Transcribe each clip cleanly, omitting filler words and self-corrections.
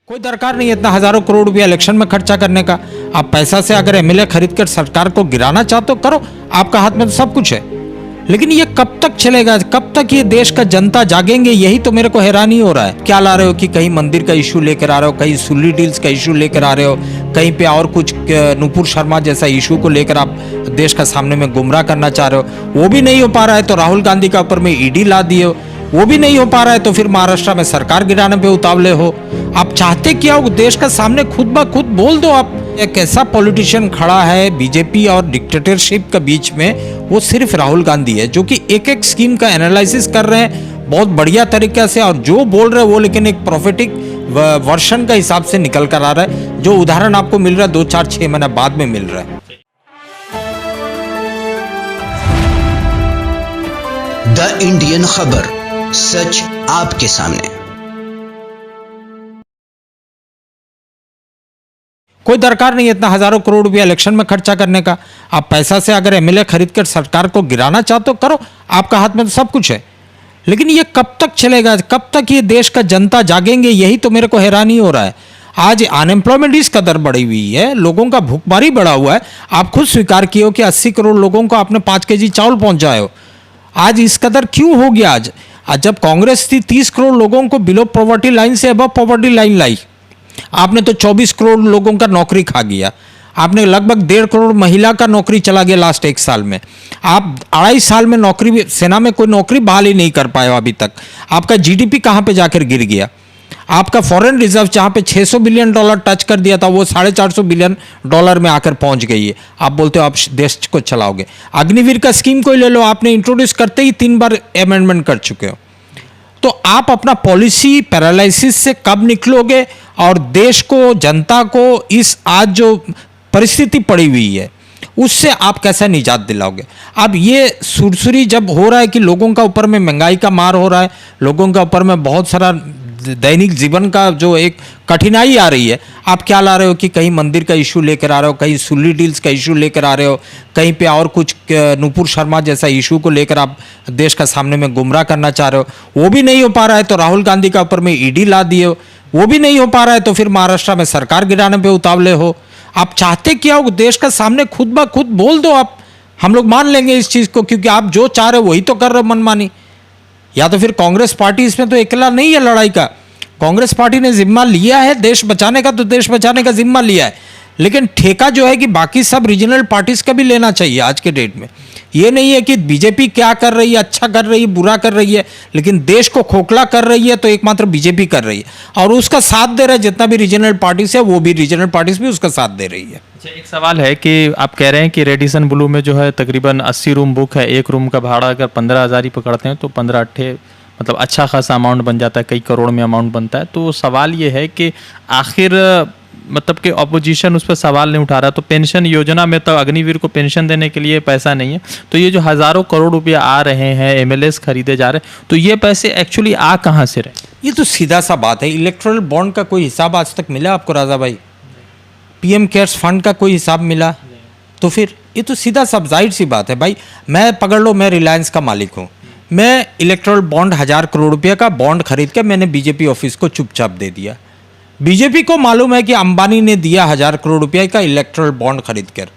कोई दरकार नहीं है इतना हजारों करोड़ रुपया इलेक्शन में खर्चा करने का। आप पैसा से अगर एमएलए खरीद कर सरकार को गिराना चाहते हो करो, आपका हाथ में तो सब कुछ है। लेकिन ये कब तक चलेगा, कब तक ये देश का जनता जागेंगे, यही तो मेरे को हैरानी हो रहा है। क्या ला रहे हो कि कहीं मंदिर का इशू लेकर आ रहे हो, कहीं सुल्ली डील्स का इशू लेकर आ रहे हो, कहीं पे और कुछ नुपुर शर्मा जैसा इशू को लेकर आप देश का सामने में गुमराह करना चाह रहे हो। वो भी नहीं हो पा रहा है तो राहुल गांधी का ऊपर में ईडी ला दिए, वो भी नहीं हो पा रहा है तो फिर महाराष्ट्र में सरकार गिराने पे उतावले हो। आप चाहते क्या हो, देश का सामने खुद ब खुद बोल दो। आप एक ऐसा पॉलिटिशियन खड़ा है बीजेपी और डिक्टेटरशिप के बीच में, वो सिर्फ राहुल गांधी है जो कि एक एक स्कीम का एनालिसिस कर रहे हैं बहुत बढ़िया तरीके से, और जो बोल रहे हैं वो लेकिन एक प्रोफेटिक वर्शन का हिसाब से निकल कर आ रहा है। जो उदाहरण आपको मिल रहा है 2-4-6 महीने बाद में मिल रहा है। द इंडियन खबर, सच आपके सामने। कोई दरकार नहीं है इतना हजारों करोड़ रुपया इलेक्शन में खर्चा करने का। आप पैसा से अगर एमएलए खरीद कर सरकार को गिराना चाहते हो करो, आपका हाथ में तो सब कुछ है। लेकिन ये कब तक चलेगा, कब तक ये देश का जनता जागेंगे, यही तो मेरे को हैरानी हो रहा है। आज अनएम्प्लॉयमेंट इस कदर बढ़ी हुई है, लोगों का भूखमरी बढ़ा हुआ है। आप खुद स्वीकार किए हो कि 80 करोड़ लोगों को आपने 5 केजी चावल पहुंचाए हो। आज इस कदर क्यों हो गया? आज जब कांग्रेस थी 30 करोड़ लोगों को बिलो पॉवर्टी लाइन से अबव पॉवर्टी लाइन लाई, आपने तो 24 करोड़ लोगों का नौकरी खा गया। आपने लगभग 1.5 करोड़ महिला का नौकरी चला गया लास्ट 1 साल में। आप 2.5 साल में नौकरी, सेना में कोई नौकरी बहाल ही नहीं कर पाए अभी तक। आपका जीडीपी कहां पे जाकर गिर गया? आपका फॉरेन रिजर्व जहां पे $600 बिलियन टच कर दिया था, वो $450 बिलियन में आकर पहुंच गई है। आप बोलते हो आप देश को चलाओगे। अग्निवीर का स्कीम कोई ले लो, आपने इंट्रोड्यूस करते ही 3 बार अमेंडमेंट कर चुके हो। तो आप अपना पॉलिसी पैरालिसिस से कब निकलोगे और देश को, जनता को इस आज जो परिस्थिति पड़ी हुई है उससे आप कैसे निजात दिलाओगे? अब ये सुरसुरी जब हो रहा है कि लोगों का ऊपर में महंगाई का मार हो रहा है, लोगों का ऊपर में बहुत सारा दैनिक जीवन का जो एक कठिनाई आ रही है, आप क्या ला रहे हो कि कहीं मंदिर का इशू लेकर आ रहे हो, कहीं सुल्ली डील्स का इशू लेकर आ रहे हो, कहीं पे और कुछ नुपुर शर्मा जैसा इशू को लेकर आप देश का सामने में गुमराह करना चाह रहे हो। वो भी नहीं हो पा रहा है तो राहुल गांधी का ऊपर में ईडी ला दिए, वो भी नहीं हो पा रहा है तो फिर महाराष्ट्र में सरकार गिराने पे उतावले हो। आप चाहते क्या हो? देश का सामने खुद ब खुद बोल दो। आप, हम लोग मान लेंगे इस चीज को, क्योंकि आप जो चाह रहे हो वही तो कर रहे हो मनमानी। या तो फिर कांग्रेस पार्टी इसमें तो अकेला नहीं है लड़ाई का। कांग्रेस पार्टी ने जिम्मा लिया है देश बचाने का, तो देश बचाने का जिम्मा लिया है, लेकिन ठेका जो है कि बाकी सब रीजनल पार्टीज का भी लेना चाहिए आज के डेट में। ये नहीं है कि बीजेपी क्या कर रही है, अच्छा कर रही है, बुरा कर रही है, लेकिन देश को खोखला कर रही है तो एकमात्र बीजेपी कर रही है, और उसका साथ दे रहा है जितना भी रीजनल पार्टीज है, वो भी रीजनल पार्टीज भी उसका साथ दे रही है। अच्छा, एक सवाल है कि आप कह रहे हैं कि रेडिसन ब्लू में जो है तकरीबन 80 रूम बुक है, एक रूम का भाड़ा अगर 15,000 ही पकड़ते हैं तो 15-8 मतलब अच्छा खासा अमाउंट बन जाता है, कई करोड़ में अमाउंट बनता है। तो सवाल ये है कि आखिर मतलब कि ऑपोजिशन उस पर सवाल नहीं उठा रहा, तो पेंशन योजना में तो अग्निवीर को पेंशन देने के लिए पैसा नहीं है, तो ये जो हज़ारों करोड़ रुपया आ रहे हैं, एमएलएस खरीदे जा रहे हैं, तो ये पैसे एक्चुअली आ कहाँ से रहे? ये तो सीधा सा बात है। इलेक्टोरल बॉन्ड का कोई हिसाब आज तक मिला आपको राजा भाई? पीएम केयर्स फंड का कोई हिसाब मिला? तो फिर ये तो सीधा सा जाहिर सी बात है भाई। मैं पकड़ लो, मैं रिलायंस का मालिक हूँ, मैं इलेक्टोरल बॉन्ड 1000 करोड़ रुपये का बॉन्ड खरीद के मैंने बीजेपी ऑफिस को चुपचाप दे दिया। बीजेपी को मालूम है कि अंबानी ने दिया 1000 करोड़ रुपये का इलेक्टोरल बॉन्ड खरीद कर,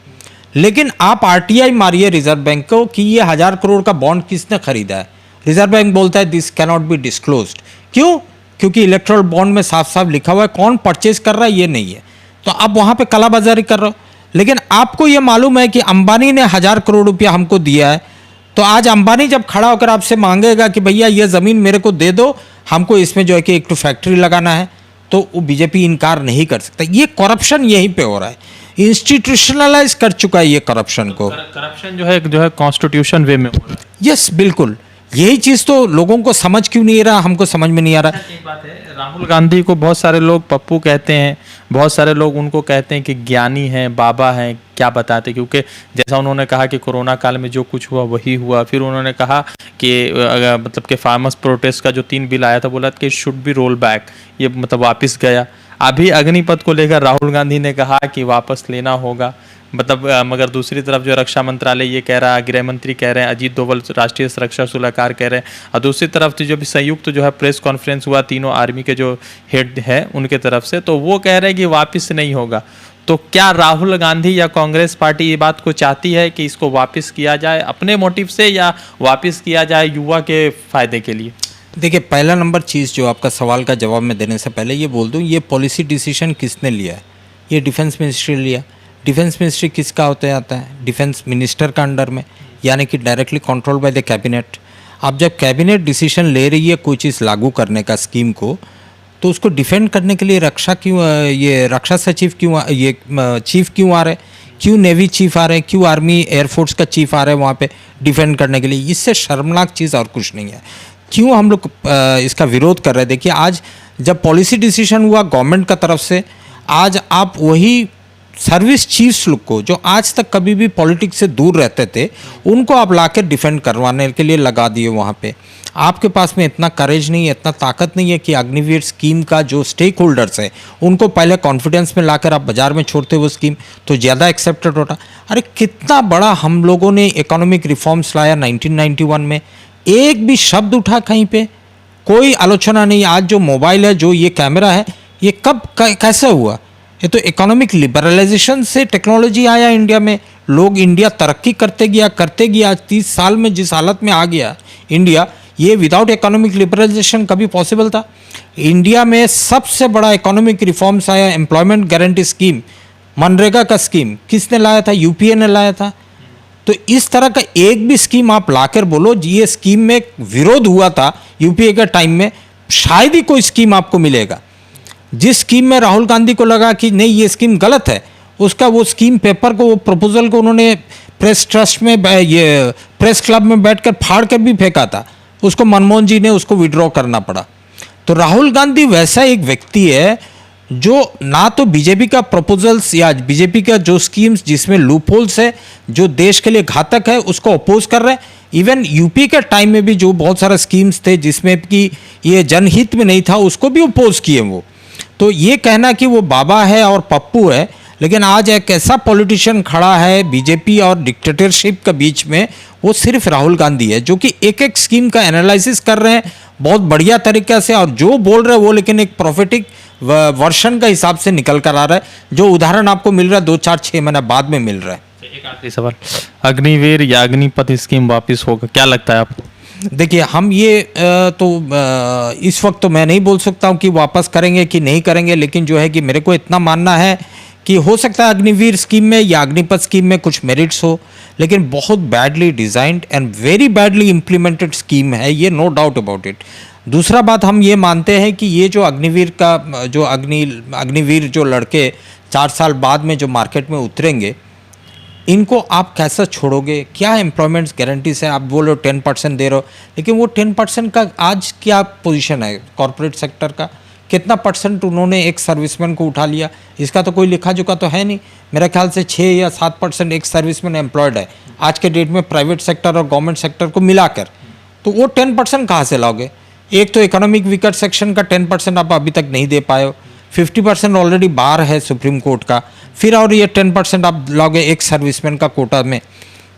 लेकिन आप आरटीआई मारिए रिजर्व बैंक को कि ये 1000 करोड़ का बॉन्ड किसने खरीदा है। रिजर्व बैंक बोलता है दिस कैनॉट बी डिस्क्लोज्ड। क्यों? क्योंकि इलेक्टोरल बॉन्ड में साफ साफ लिखा हुआ है कौन परचेज कर रहा है, ये नहीं है। तो आप वहाँ पर कालाबाजारी कर रहे हो। लेकिन आपको ये मालूम है कि अंबानी ने 1000 करोड़ रुपया हमको दिया है, तो आज अंबानी जब खड़ा होकर आपसे मांगेगा कि भैया ये ज़मीन मेरे को दे दो, हमको इसमें जो है कि एक तो फैक्ट्री लगाना है, तो वो बीजेपी इनकार नहीं कर सकता। ये करप्शन यहीं पे हो रहा है, इंस्टीट्यूशनलाइज कर चुका है ये करप्शन को। करप्शन जो है कॉन्स्टिट्यूशन वे में हो रहा है। यस, बिल्कुल। यही चीज़ तो लोगों को समझ क्यों नहीं रहा, हमको समझ में नहीं आ रहा। एक बात है, राहुल गांधी को बहुत सारे लोग पप्पू कहते हैं, बहुत सारे लोग उनको कहते हैं कि ज्ञानी हैं, बाबा हैं, क्या बताते, क्योंकि जैसा उन्होंने कहा कि कोरोना काल में जो कुछ हुआ वही हुआ। फिर उन्होंने कहा कि मतलब कि फार्मर्स प्रोटेस्ट का जो 3 बिल आया था, बोला कि शुड बी रोल बैक, ये मतलब वापस गया। अभी अग्निपथ को लेकर राहुल गांधी ने कहा कि वापस लेना होगा। मतलब मगर दूसरी तरफ जो रक्षा मंत्रालय ये कह रहा है, गृह मंत्री कह रहे हैं, अजीत डोभाल राष्ट्रीय सुरक्षा सलाहकार कह रहे हैं, और दूसरी तरफ जो भी संयुक्त जो है प्रेस कॉन्फ्रेंस हुआ तीनों आर्मी के जो हेड है उनके तरफ से, तो वो कह रहे हैं कि वापस नहीं होगा। तो क्या राहुल गांधी या कांग्रेस पार्टी ये बात को चाहती है कि इसको वापस किया जाए अपने मोटिव से, या वापस किया जाए युवा के फायदे के लिए? देखिए, पहला नंबर चीज़ जो आपका सवाल का जवाब मैं देने से पहले ये बोल दूं, ये पॉलिसी डिसीजन किसने लिया है? ये डिफेंस मिनिस्ट्री लिया। डिफेंस मिनिस्ट्री किसका होते आता है? डिफेंस मिनिस्टर का अंडर में, यानी कि directly control by the cabinet. अब जब कैबिनेट डिसीजन ले रही है कोई चीज़ लागू करने का स्कीम को, तो उसको डिफेंड करने के लिए रक्षा सचिव क्यों, ये चीफ क्यों आ रहे, क्यों नेवी चीफ आ रहे हैं, क्यों आर्मी एयरफोर्स का चीफ आ रहा है वहाँ पे डिफेंड करने के लिए? इससे शर्मनाक चीज़ और कुछ नहीं है। क्यों हम लोग इसका विरोध कर रहे हैं? देखिए, आज जब पॉलिसी डिसीजन हुआ गवर्नमेंट का तरफ से, आज आप वही सर्विस चीफ्स लोग को जो आज तक कभी भी पॉलिटिक्स से दूर रहते थे, उनको आप लाकर डिफेंड करवाने के लिए लगा दिए वहाँ पे। आपके पास में इतना करेज नहीं है, इतना ताकत नहीं है कि अग्निवीर स्कीम का जो स्टेक होल्डर्स है उनको पहले कॉन्फिडेंस में लाकर आप बाजार में छोड़ते वो स्कीम, तो ज़्यादा एक्सेप्टेड होता। अरे कितना बड़ा हम लोगों ने इकोनॉमिक रिफॉर्म्स लाया 1991 में, एक भी शब्द उठा कहीं पे? कोई आलोचना नहीं। आज जो मोबाइल है, जो ये कैमरा है, ये कब कैसे हुआ? ये तो इकोनॉमिक लिबरलाइजेशन से टेक्नोलॉजी आया इंडिया में। लोग, इंडिया तरक्की करते गया। आज 30 साल में जिस हालत में आ गया इंडिया, ये विदाउट इकोनॉमिक लिबरलाइजेशन कभी पॉसिबल था? इंडिया में सबसे बड़ा इकोनॉमिक रिफॉर्म्स आया, एम्प्लॉयमेंट गारंटी स्कीम, मनरेगा का स्कीम किसने लाया था? यूपीए ने लाया था। तो इस तरह का एक भी स्कीम आप लाकर बोलो ये स्कीम में विरोध हुआ था यूपीए के टाइम में, शायद ही कोई स्कीम आपको मिलेगा। जिस स्कीम में राहुल गांधी को लगा कि नहीं ये स्कीम गलत है, उसका वो स्कीम पेपर को, वो प्रपोजल को उन्होंने प्रेस ट्रस्ट में, ये प्रेस क्लब में बैठकर फाड़ कर भी फेंका था। उसको मनमोहन जी ने उसको विड्रॉ करना पड़ा। तो राहुल गांधी वैसा एक व्यक्ति है जो ना तो बीजेपी का प्रपोजल्स या बीजेपी का जो स्कीम्स जिसमें लूपहोल्स है, जो देश के लिए घातक है, उसको अपोज कर रहे हैं। इवन यूपी के टाइम में भी जो बहुत सारे स्कीम्स थे जिसमें कि ये जनहित में नहीं था, उसको भी अपोज किए वो। तो ये कहना कि वो बाबा है और पप्पू है, लेकिन आज एक ऐसा पॉलिटिशियन खड़ा है बीजेपी और डिक्टेटरशिप के बीच में, वो सिर्फ राहुल गांधी है, जो कि एक एक स्कीम का एनालिसिस कर रहे हैं बहुत बढ़िया तरीके से, और जो बोल रहे हैं वो लेकिन एक प्रॉफिटिक वर्षन का हिसाब से निकल कर आ रहा है। जो उदाहरण आपको मिल रहा है 2-4-6 महीने बाद में मिल रहा है। एक आखिरी सवाल, अग्निवीर या अग्निपथ स्कीम वापस होगा, क्या लगता है आपको? देखिए, हम ये इस वक्त तो मैं नहीं बोल सकता हूँ कि वापस करेंगे कि नहीं करेंगे, लेकिन जो है कि मेरे को इतना मानना है कि हो सकता है अग्निवीर स्कीम में या अग्निपथ स्कीम में कुछ मेरिट्स हो, लेकिन बहुत badly designed and very badly implemented scheme है ये, नो डाउट अबाउट इट। दूसरा बात, हम ये मानते हैं कि ये जो अग्निवीर का जो अग्निवीर जो लड़के 4 साल बाद में जो मार्केट में उतरेंगे, इनको आप कैसे छोड़ोगे? क्या एम्प्लॉयमेंट गारंटीज है? आप बोल रहे हो 10% दे रहे हो, लेकिन वो 10% का आज क्या पोजीशन है कॉर्पोरेट सेक्टर का? कितना परसेंट उन्होंने एक सर्विसमैन को उठा लिया? इसका तो कोई लिखा जोखा तो है नहीं। मेरे ख्याल से 6 या 7% एक सर्विसमैन एम्प्लॉयड है आज के डेट में प्राइवेट सेक्टर और गवर्नमेंट सेक्टर को मिलाकर। तो वो 10% कहाँ से लाओगे? एक तो इकोनॉमिक वीकर सेक्शन का 10% आप अभी तक नहीं दे पाए हो, 50% ऑलरेडी बाहर है सुप्रीम कोर्ट का, फिर और ये 10% आप लाओगे एक सर्विसमैन का कोटा में।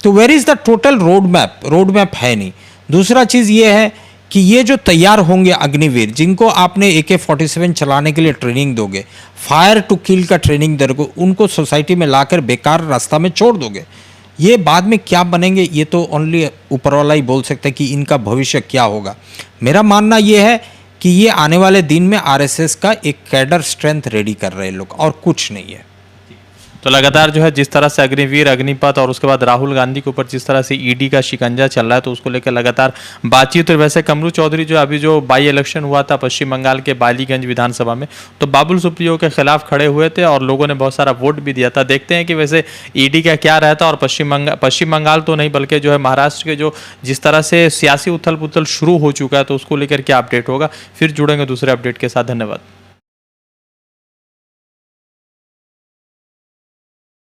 तो where is the total road map? Road map है नहीं। दूसरा चीज़ ये है कि ये जो तैयार होंगे अग्निवीर, जिनको आपने AK-47 चलाने के लिए ट्रेनिंग दोगे, फायर टू किल का ट्रेनिंग दोगे, उनको सोसाइटी में लाकर बेकार रास्ता में छोड़ दोगे, ये बाद में क्या बनेंगे ये तो ओनली ऊपर वाला ही बोल सकता है कि इनका भविष्य क्या होगा। मेरा मानना ये है कि ये आने वाले दिन में RSS का एक कैडर स्ट्रेंथ रेडी कर रहे हैं लोग, और कुछ नहीं है। तो लगातार जो है जिस तरह से अग्निवीर, अग्निपथ और उसके बाद राहुल गांधी के ऊपर जिस तरह से ईडी का शिकंजा चल रहा है, तो उसको लेकर लगातार बातचीत। और वैसे कमरू चौधरी जो अभी जो बाई इलेक्शन हुआ था पश्चिम बंगाल के बालीगंज विधानसभा में, तो बाबुल सुप्रियो के खिलाफ खड़े हुए थे और लोगों ने बहुत सारा वोट भी दिया था। देखते हैं कि वैसे ईडी का क्या रहता है, और पश्चिम बंगाल तो नहीं बल्कि जो है महाराष्ट्र के जो जिस तरह से सियासी उथल पुथल शुरू हो चुका है, तो उसको लेकर क्या अपडेट होगा। फिर जुड़ेंगे दूसरे अपडेट के साथ। धन्यवाद।